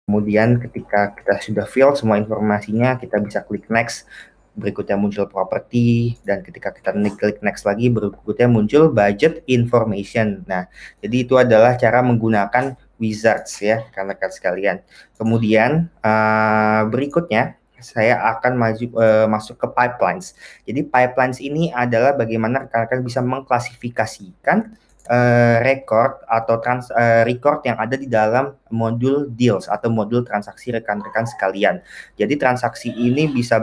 Speaker 2: Kemudian ketika kita sudah fill semua informasinya, kita bisa klik next. Berikutnya muncul property, dan ketika kita klik next lagi, berikutnya muncul budget information. Nah, jadi itu adalah cara menggunakan wizards ya, rekan-rekan sekalian. Kemudian berikutnya saya akan masuk ke pipelines. Jadi pipelines ini adalah bagaimana rekan-rekan bisa mengklasifikasikan record atau record yang ada di dalam modul deals atau modul transaksi rekan-rekan sekalian. Jadi transaksi ini bisa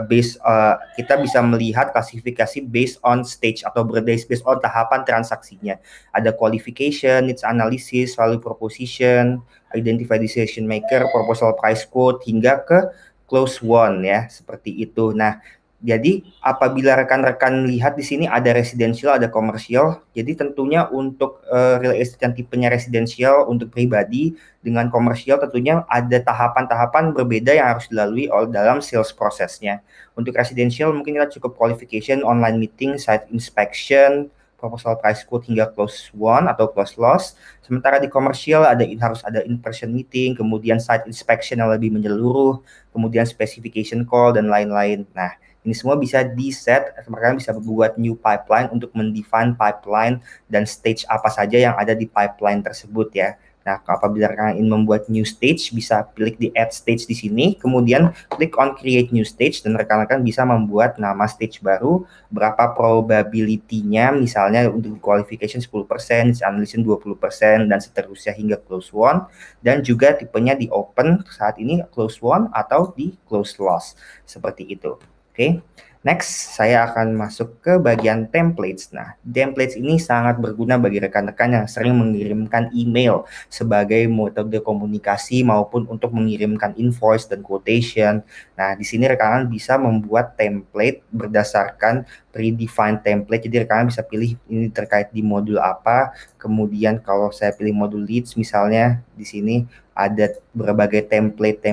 Speaker 2: kita bisa melihat klasifikasi based on stage atau based on tahapan transaksinya. Ada qualification, needs analysis, value proposition, identify decision maker, proposal price quote, hingga ke close won ya, seperti itu. Nah, jadi apabila rekan-rekan lihat di sini ada residential, ada komersial. Jadi tentunya untuk real estate yang tipenya residential untuk pribadi dengan komersial tentunya ada tahapan-tahapan berbeda yang harus dilalui dalam sales prosesnya. Untuk residential mungkin kita cukup qualification, online meeting, site inspection, proposal price quote hingga close won atau close loss. Sementara di komersial harus ada in-person meeting, kemudian site inspection yang lebih menyeluruh, kemudian specification call dan lain-lain. Nah, ini semua bisa di-set, mereka bisa membuat new pipeline untuk mendefine pipeline dan stage apa saja yang ada di pipeline tersebut ya. Nah, apabila rekan ingin membuat new stage, bisa klik di add stage di sini, kemudian klik on create new stage, dan rekan-rekan bisa membuat nama stage baru, berapa probability-nya, misalnya untuk qualification 10%, analysis 20%, dan seterusnya hingga close won, dan juga tipenya di open saat ini close won atau di close loss, seperti itu. Oke, next saya akan masuk ke bagian templates. Nah, templates ini sangat berguna bagi rekan-rekan yang sering mengirimkan email sebagai metode komunikasi maupun untuk mengirimkan invoice dan quotation. Nah, di sini rekan-rekan bisa membuat template berdasarkan predefined template. Jadi rekan-rekan bisa pilih ini terkait di modul apa. Kemudian kalau saya pilih modul leads misalnya, di sini ada berbagai template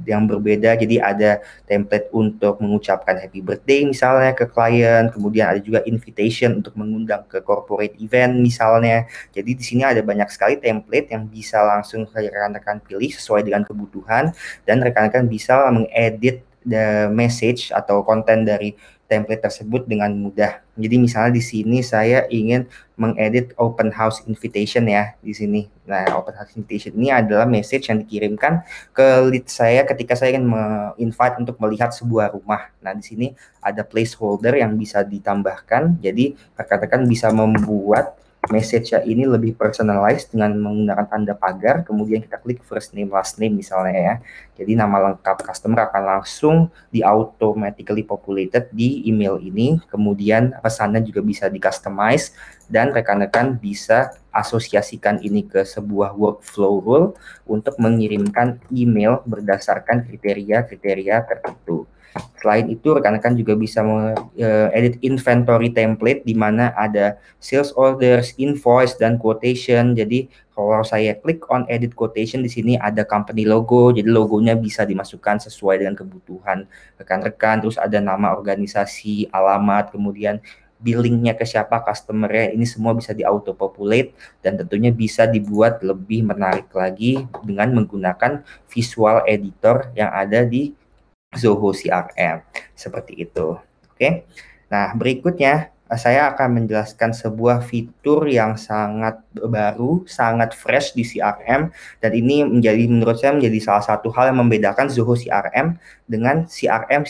Speaker 2: yang berbeda. Jadi ada template untuk mengucapkan happy birthday misalnya ke klien, kemudian ada juga invitation untuk mengundang ke corporate event misalnya. Jadi di sini ada banyak sekali template yang bisa langsung rekan-rekan pilih sesuai dengan kebutuhan, dan rekan-rekan bisa mengedit the message atau konten dari template tersebut dengan mudah. Jadi misalnya di sini saya ingin mengedit open house invitation ya di sini. Nah, open house invitation ini adalah message yang dikirimkan ke lead saya ketika saya ingin invite untuk melihat sebuah rumah. Nah, di sini ada placeholder yang bisa ditambahkan. Jadi rekan-rekan bisa membuat message-nya ini lebih personalized dengan menggunakan tanda pagar, kemudian kita klik first name, last name misalnya ya. Jadi nama lengkap customer akan langsung di-automatically populated di email ini, kemudian pesannya juga bisa di-customize, dan rekan-rekan bisa asosiasikan ini ke sebuah workflow rule untuk mengirimkan email berdasarkan kriteria-kriteria tertentu. Selain itu, rekan-rekan juga bisa edit inventory template di mana ada sales orders, invoice, dan quotation. Jadi kalau saya klik on edit quotation, di sini ada company logo. Jadi logonya bisa dimasukkan sesuai dengan kebutuhan rekan-rekan. Terus ada nama organisasi, alamat, kemudian billingnya ke siapa customer-nya. Ini semua bisa di-auto populate dan tentunya bisa dibuat lebih menarik lagi dengan menggunakan visual editor yang ada di Zoho CRM, seperti itu. Oke. Nah, berikutnya saya akan menjelaskan sebuah fitur yang sangat baru, sangat fresh di CRM, dan ini menurut saya menjadi salah satu hal yang membedakan Zoho CRM dengan CRM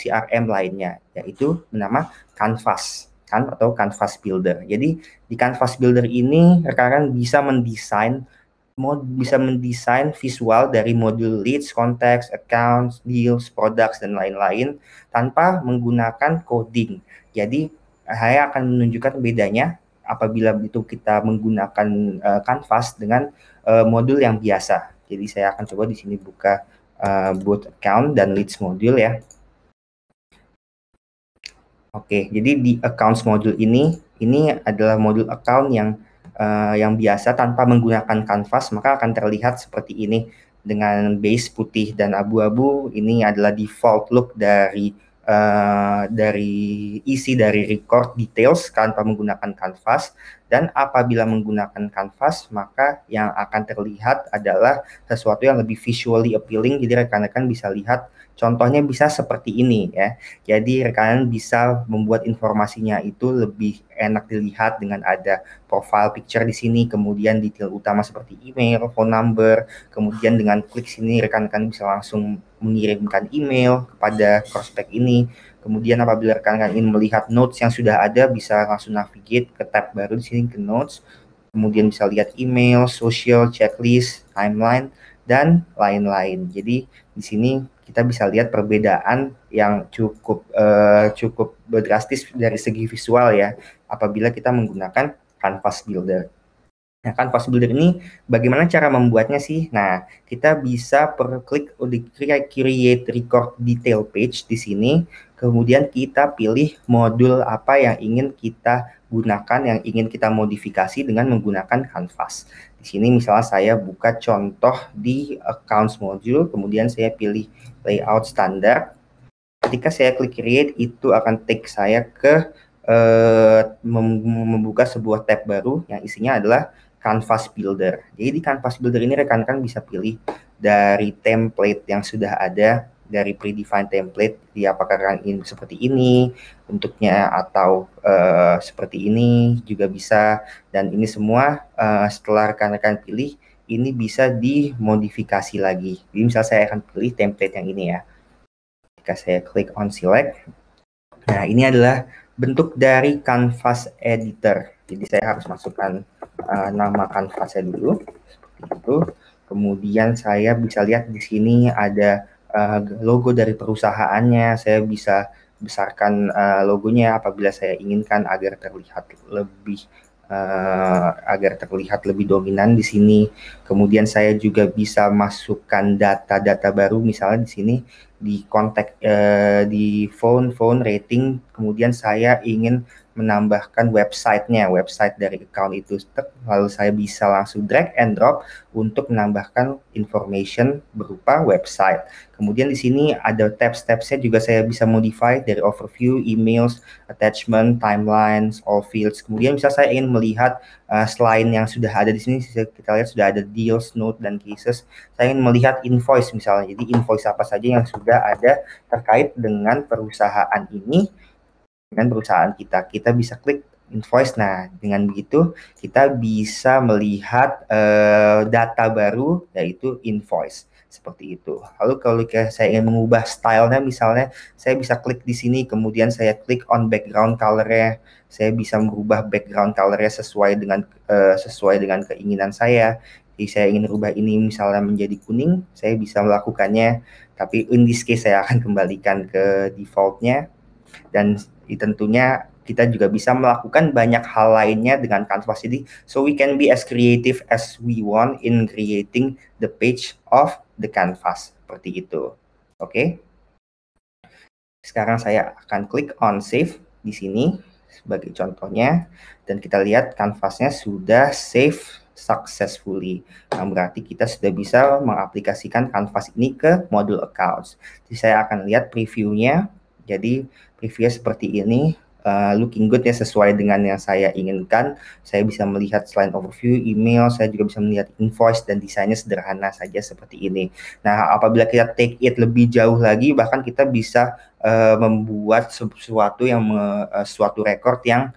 Speaker 2: lainnya, yaitu bernama Canvas atau Canvas Builder. Jadi di Canvas Builder ini rekan-rekan bisa mendesain visual dari modul leads, contacts, accounts, deals, products, dan lain-lain tanpa menggunakan coding. Jadi saya akan menunjukkan bedanya apabila itu kita menggunakan Canvas dengan modul yang biasa. Jadi saya akan coba di sini buka both account dan leads module ya. Oke, jadi di accounts module ini adalah modul account yang biasa tanpa menggunakan canvas, maka akan terlihat seperti ini dengan base putih dan abu-abu. Ini adalah default look dari isi dari record details tanpa menggunakan canvas. Dan apabila menggunakan canvas, maka yang akan terlihat adalah sesuatu yang lebih visually appealing. Jadi rekan-rekan bisa lihat contohnya bisa seperti ini ya. Jadi rekan bisa membuat informasinya itu lebih enak dilihat dengan ada profile picture di sini, kemudian detail utama seperti email, phone number, kemudian dengan klik sini rekan-rekan bisa langsung mengirimkan email kepada prospek ini. Kemudian apabila rekan-rekan ingin melihat notes yang sudah ada, bisa langsung navigate ke tab baru di sini ke notes. Kemudian bisa lihat email, social, checklist, timeline, dan lain-lain. Jadi di sini kita bisa lihat perbedaan yang cukup drastis dari segi visual ya apabila kita menggunakan Canvas Builder. Nah, Canvas Builder ini bagaimana cara membuatnya sih? Nah, kita bisa klik di create record detail page di sini, kemudian kita pilih modul apa yang ingin kita gunakan, yang ingin kita modifikasi dengan menggunakan Canvas. Di sini misalnya saya buka contoh di accounts module, kemudian saya pilih layout standar. Ketika saya klik create, itu akan take saya ke membuka sebuah tab baru yang isinya adalah Canvas Builder. Jadi di Canvas Builder ini rekan-rekan bisa pilih dari template yang sudah ada, dari predefined template, ya apakah rekan ingin seperti ini bentuknya atau seperti ini juga bisa. Dan ini semua setelah rekan-rekan pilih, ini bisa dimodifikasi lagi. Jadi misal saya akan pilih template yang ini ya. Jika saya klik on select, nah ini adalah bentuk dari Canvas Editor. Jadi saya harus masukkan nama canvasnya dulu, seperti itu. Kemudian saya bisa lihat di sini ada logo dari perusahaannya. Saya bisa besarkan logonya apabila saya inginkan agar terlihat lebih dominan di sini. Kemudian saya juga bisa masukkan data-data baru, misalnya di sini di kontak di phone rating. Kemudian saya ingin menambahkan website dari account itu, lalu saya bisa langsung drag and drop untuk menambahkan information berupa website. Kemudian di sini ada tabs-tabsnya juga saya bisa modify dari overview, emails, attachment, timelines, all fields. Kemudian bisa saya ingin melihat selain yang sudah ada di sini, kita lihat sudah ada deals, note, dan cases. Saya ingin melihat invoice misalnya. Jadi invoice apa saja yang sudah ada terkait dengan perusahaan ini, dengan perusahaan kita bisa klik invoice. Nah, dengan begitu kita bisa melihat data baru, yaitu invoice. Seperti itu. Lalu kalau saya ingin mengubah stylenya, misalnya saya bisa klik di sini, kemudian saya klik on background color-nya. Saya bisa merubah background color-nya sesuai dengan keinginan saya. Jadi saya ingin merubah ini misalnya menjadi kuning, saya bisa melakukannya. Tapi in this case saya akan kembalikan ke default-nya. Dan tentunya kita juga bisa melakukan banyak hal lainnya dengan Canvas ini. So we can be as creative as we want in creating the page of the Canvas. Seperti itu. Oke. Sekarang saya akan klik on save di sini sebagai contohnya. Dan kita lihat Canvasnya sudah save successfully. Nah, berarti kita sudah bisa mengaplikasikan Canvas ini ke modul accounts. Jadi saya akan lihat previewnya. Jadi previewnya seperti ini, looking good ya, sesuai dengan yang saya inginkan. Saya bisa melihat selain overview, email, saya juga bisa melihat invoice, dan desainnya sederhana saja seperti ini. Nah, apabila kita take it lebih jauh lagi, bahkan kita bisa membuat suatu record yang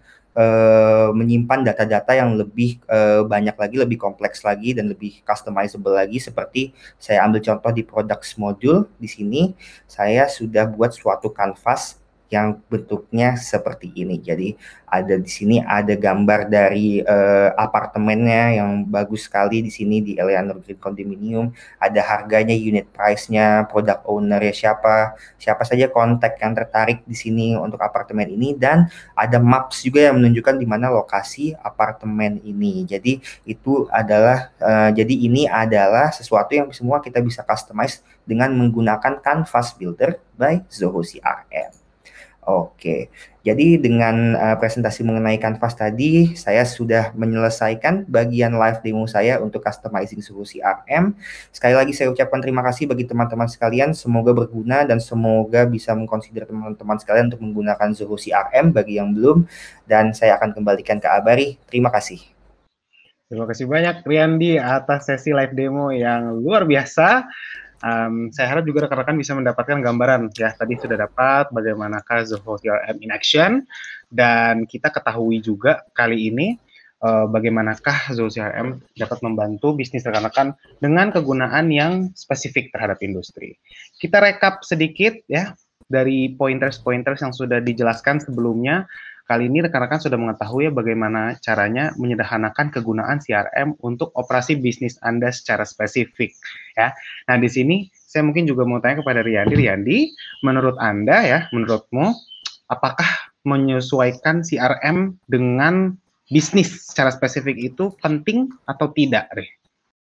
Speaker 2: menyimpan data-data yang lebih banyak lagi, lebih kompleks lagi, dan lebih customizable lagi. Seperti saya ambil contoh di products module, di sini saya sudah buat suatu canvas yang bentuknya seperti ini. Jadi ada di sini ada gambar dari apartemennya yang bagus sekali di sini di Eleanor Green Condominium. Ada harganya, unit price-nya, product owner-nya siapa saja kontak yang tertarik di sini untuk apartemen ini, dan ada maps juga yang menunjukkan di mana lokasi apartemen ini. Jadi ini adalah sesuatu yang semua kita bisa customize dengan menggunakan Canvas Builder by Zoho CRM. Oke, jadi dengan presentasi mengenai Canvas tadi, saya sudah menyelesaikan bagian live demo saya untuk customizing Zoho CRM. Sekali lagi saya ucapkan terima kasih bagi teman-teman sekalian, semoga berguna dan semoga bisa mengconsider teman-teman sekalian untuk menggunakan Zoho CRM bagi yang belum, dan saya akan kembalikan ke Abari. Terima kasih.
Speaker 1: Terima kasih banyak Riyandi atas sesi live demo yang luar biasa. Saya harap juga rekan-rekan bisa mendapatkan gambaran ya, tadi sudah dapat bagaimanakah Zoho CRM in action, dan kita ketahui juga kali ini bagaimanakah Zoho CRM dapat membantu bisnis rekan-rekan dengan kegunaan yang spesifik terhadap industri. Kita rekap sedikit ya dari pointers-pointers yang sudah dijelaskan sebelumnya. Kali ini rekan-rekan sudah mengetahui ya bagaimana caranya menyederhanakan kegunaan CRM untuk operasi bisnis Anda secara spesifik ya. Nah, di sini saya mungkin juga mau tanya kepada Riyandi. Riyandi, menurut Anda ya, menurutmu apakah menyesuaikan CRM dengan bisnis secara spesifik itu penting atau tidak, Ri?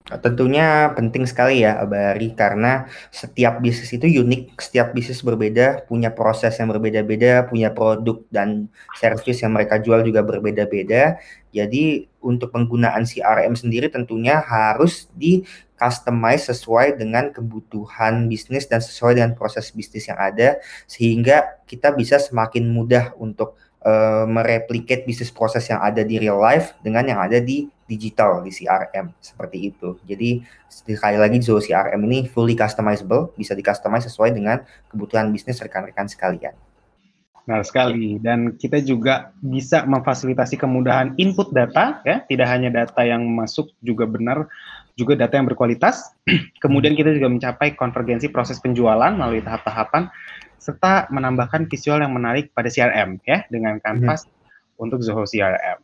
Speaker 2: Tentunya penting sekali ya, Abari, karena setiap bisnis itu unik, setiap bisnis berbeda, punya proses yang berbeda-beda, punya produk dan service yang mereka jual juga berbeda-beda. Jadi untuk penggunaan CRM sendiri tentunya harus di-customize sesuai dengan kebutuhan bisnis dan sesuai dengan proses bisnis yang ada, sehingga kita bisa semakin mudah untuk mereplikat bisnis proses yang ada di real life dengan yang ada di digital di CRM, seperti itu. Jadi sekali lagi Zoho CRM ini fully customizable, bisa di-customize sesuai dengan kebutuhan bisnis rekan-rekan sekalian.
Speaker 1: Benar sekali, dan kita juga bisa memfasilitasi kemudahan input data ya, tidak hanya data yang masuk juga benar, juga data yang berkualitas. Kemudian kita juga mencapai konvergensi proses penjualan melalui tahap-tahapan, serta menambahkan visual yang menarik pada CRM ya, dengan Canvas untuk Zoho CRM.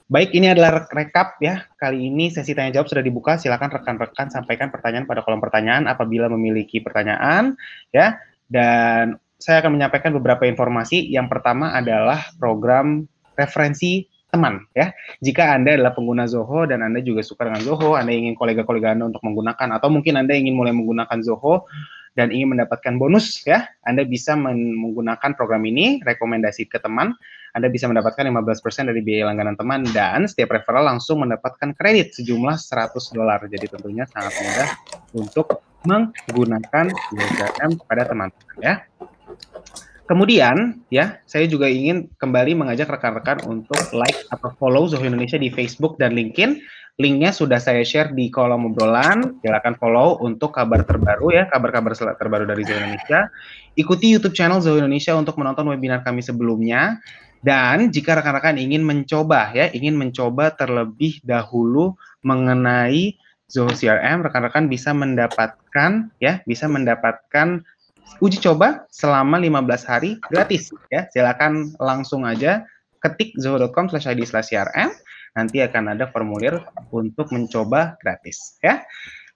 Speaker 1: Baik, ini adalah rekap ya. Kali ini sesi tanya jawab sudah dibuka. Silakan rekan-rekan sampaikan pertanyaan pada kolom pertanyaan apabila memiliki pertanyaan ya. Dan saya akan menyampaikan beberapa informasi. Yang pertama adalah program referensi teman ya. Jika Anda adalah pengguna Zoho dan Anda juga suka dengan Zoho, Anda ingin kolega-kolega Anda untuk menggunakan, atau mungkin Anda ingin mulai menggunakan Zoho dan ingin mendapatkan bonus ya, Anda bisa menggunakan program ini, rekomendasi ke teman. Anda bisa mendapatkan 15% dari biaya langganan teman, dan setiap referral langsung mendapatkan kredit sejumlah $100. Jadi tentunya sangat mudah untuk menggunakan CRM pada teman-teman ya. Kemudian ya, saya juga ingin kembali mengajak rekan-rekan untuk like atau follow Zoho Indonesia di Facebook dan LinkedIn. Linknya sudah saya share di kolom obrolan. Silakan follow untuk kabar terbaru ya, kabar-kabar terbaru dari Zoho Indonesia. Ikuti YouTube channel Zoho Indonesia untuk menonton webinar kami sebelumnya. Dan jika rekan-rekan ingin mencoba terlebih dahulu mengenai Zoho CRM, rekan-rekan bisa mendapatkan uji coba selama 15 hari gratis ya. Silakan langsung aja ketik zoho.com/id/crm, nanti akan ada formulir untuk mencoba gratis ya.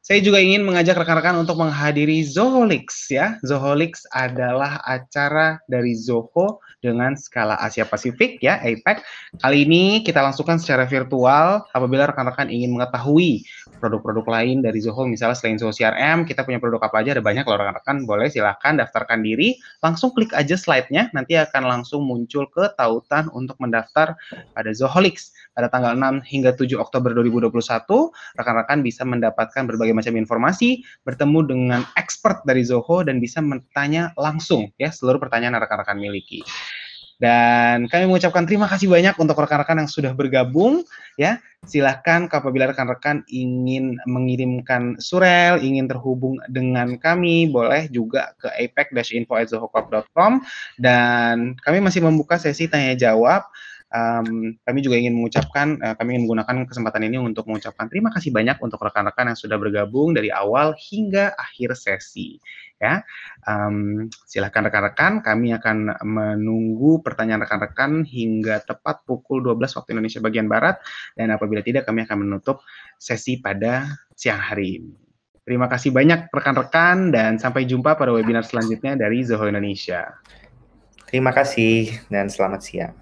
Speaker 1: Saya juga ingin mengajak rekan-rekan untuk menghadiri Zoholix ya. Zoholix adalah acara dari Zoho dengan skala Asia Pasifik ya, APAC. Kali ini kita langsungkan secara virtual. Apabila rekan-rekan ingin mengetahui produk-produk lain dari Zoho, misalnya selain Zoho CRM, kita punya produk apa aja, ada banyak loh rekan-rekan. Boleh silahkan daftarkan diri, langsung klik aja slide-nya, nanti akan langsung muncul ke tautan untuk mendaftar pada Zoholix. Pada tanggal 6 hingga 7 Oktober 2021, rekan-rekan bisa mendapatkan berbagai macam informasi, bertemu dengan expert dari Zoho, dan bisa bertanya langsung ya seluruh pertanyaan yang rekan-rekan miliki. Dan kami mengucapkan terima kasih banyak untuk rekan-rekan yang sudah bergabung ya. Silahkan apabila rekan-rekan ingin mengirimkan surel, ingin terhubung dengan kami, boleh juga ke apec-info@zohocorp.com, dan kami masih membuka sesi tanya jawab. Kami juga ingin mengucapkan, kami ingin menggunakan kesempatan ini untuk mengucapkan terima kasih banyak untuk rekan-rekan yang sudah bergabung dari awal hingga akhir sesi. Ya, silahkan rekan-rekan, kami akan menunggu pertanyaan rekan-rekan hingga tepat pukul 12 waktu Indonesia bagian Barat, dan apabila tidak kami akan menutup sesi pada siang hari ini. Terima kasih banyak rekan-rekan, dan sampai jumpa pada webinar selanjutnya dari Zoho Indonesia.
Speaker 2: Terima kasih dan selamat siang.